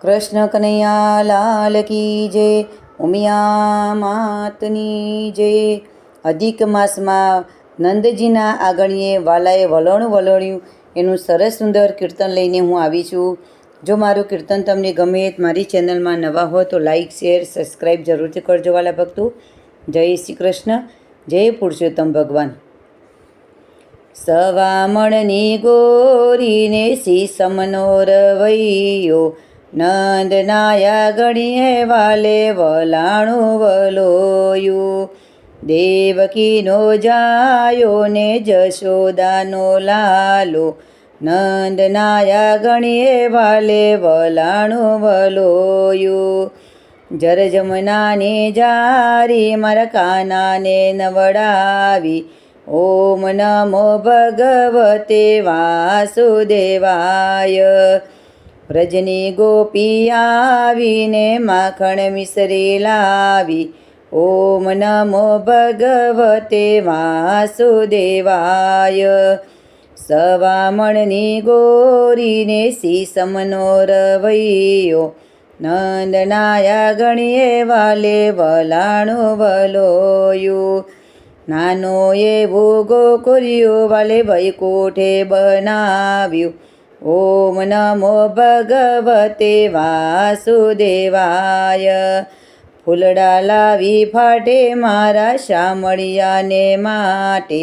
કૃષ્ણ કનૈયા લાલ કી જય, ઉમિયા માતની જય. અધિક માસમાં નંદજીના આંગણીએ વાલાએ વલોણું વલોણ્યું એનું સરસ સુંદર કીર્તન લઈને હું આવી છું. જો મારું કીર્તન તમને ગમે, મારી ચેનલમાં નવા હો તો લાઈક, શેર, સબસ્ક્રાઈબ જરૂરથી કરજો વાલા ભક્તો. જય શ્રી કૃષ્ણ, જય પુરુષોત્તમ ભગવાન. સવામણની ગોરીને સીસમનો રવૈયો, નંદનાયા ગણીએ વાલે વલાણું વલોયું. દેવકીનો જાયો ને જશોદાનો લાલો, નંદનાયા ગણીએ વાલે વલાણું વલોયું. જર જમનાની જારી મારા કાનાને નવડાવી, ઓમ નમો ભગવતે વાસુદેવાય. વ્રજની ગોપી આવીને માખણ મિસરી લાવી, ઓમ નમો ભગવતે વાસુદેવાય. સવામણની ગોરીને સીસમનો રવૈયો, નંદનાયા ગણીએ વાલે વલાણું વલોયું. નાનો એવો ગોકુળિયો વાલે વૈકુંઠે બનાવ્યું, ઓમ નમો ભગવતે વાસુદેવાય. ફૂલડા લાવી ફાટે મારા શામળિયાને માટે,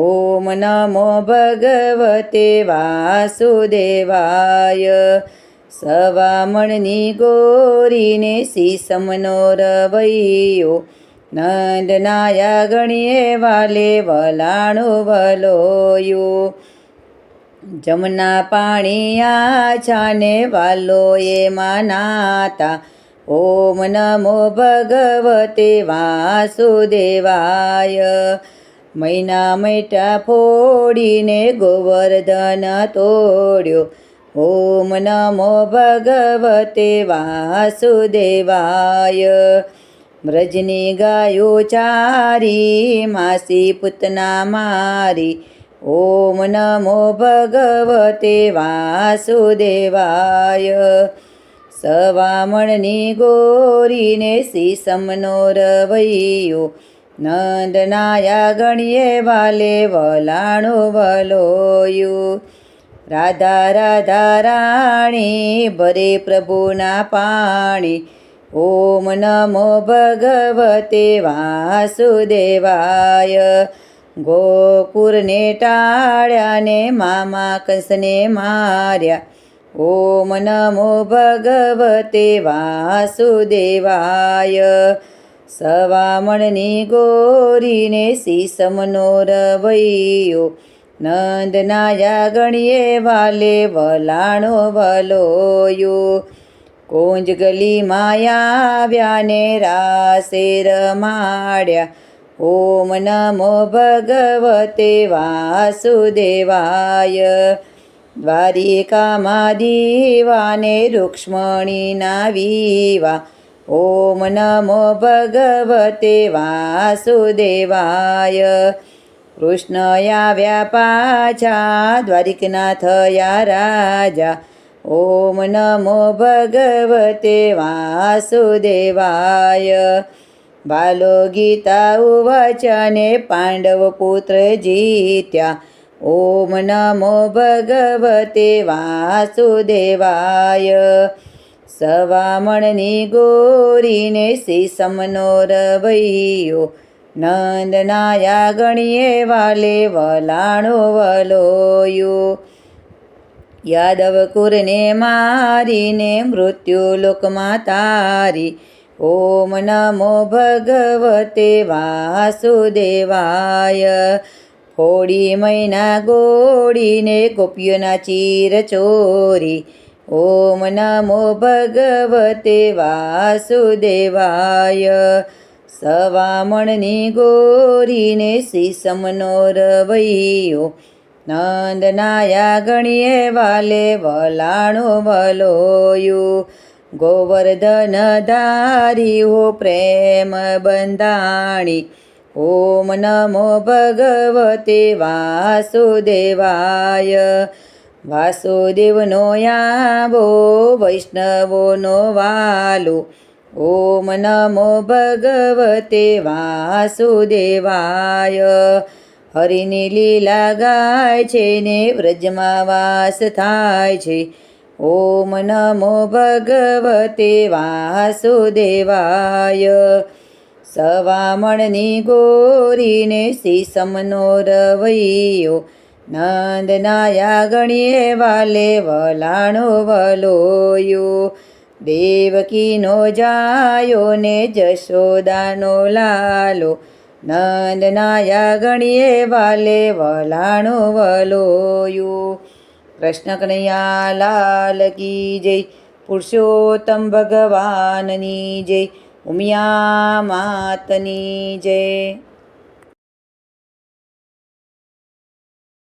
ઓમ નમો ભગવતે વાસુદેવાય. સવામણની ગોરીને સીસમનો રવૈયો, નંદનાયા ગણીએ વાલે વલાણું વલોયું. જમના પાણી આછાને વાલો એમાં નાતા, ઓમ નમો ભગવતે વાસુદેવાય. મૈના મૈટા ફોડીને ગોવર્ધન તોડ્યો, ઓમ નમો ભગવતે વાસુદેવાય. વ્રજની ગાયો ચારી માસી પૂતના મારી, ઓમ નમો ભગવતે વાસુદેવાય. સવામણની ગોરીને સીસમનો રવૈયો, નંદનાયા ગણીએ વાલે વલાણું વલોયું. રાધા રાધા રાણી ભરે પ્રભુના પાણી, ઓમ નમો ભગવતે વાસુદેવાય. ગોકુળને ટાળ્યા ને મામા કંસને માર્યા, ઓમ નમો ભગવતે વાસુદેવાય. સવામણની ગોરીને સીસમનો રવૈયો, નંદનાયા ગણીએ વાલે વલાણું વલોયું. કોંજ ગલીમાં આવ્યા ને રાસે રમાડ્યા, ઓમ નમો ભગવતે વાસુદેવાય. દ્વારિકામાં દીવાને રૂક્ષ્મણીના વિવા, ઓમ નમો ભગવતે વાસુદેવાય. કૃષ્ણ આવ્યા પાછા દ્વારિકના થયા રાજા, ઓમ નમો ભગવતે વાસુદેવાય. બાલો ગીતા ઉવાચને પાંડવ પુત્ર જીત્યા, ઓમ નમો ભગવતે વાસુદેવાય. સવામણની ગોરીને સીસમનો રવૈયો, નંદનાયા ગણીએ વાલે વલાણું વલોયું. યાદવ કુરને મારીને મૃત્યુ લોકમાં તારી, ઓમ નમો ભગવતે વાસુદેવાય. ફોડી મૈના ગોળીને ગોપીઓના ચીર ચોરી, ઓમ નમો ભગવતે વાસુદેવાય. સવામણની ગોરીને સીસમનો રવૈયો, નંદનાયા ગણીએ વાલે વલાણું વલોયું. ગોવર્ધન ધારી હો પ્રેમ બંધાણી, ઓમ નમો ભગવતે વાસુદેવાય. વાસુદેવનો આવો વૈષ્ણવોનો વાલો, ઓમ નમો ભગવતે વાસુદેવાય. હરિની લીલા ગાય છે ને વ્રજમાં વાસ થાય છે, ઓમ નમો ભગવતે વાસુદેવાય. સવામણની ગોરીને સીસમનો રવૈયો, નંદનાયા ગણીએ વાલે વલાણો વલોયો. દેવકીનો જાયો ને જશોદાનો લાલો, નંદનાયા ગણીએ વાલે વલાણો વલોયો. કૃષ્ણ કનૈયા લાલ કી જય. પુરુષોત્તમ ભગવાનની જય. ઉમિયા માતની જય.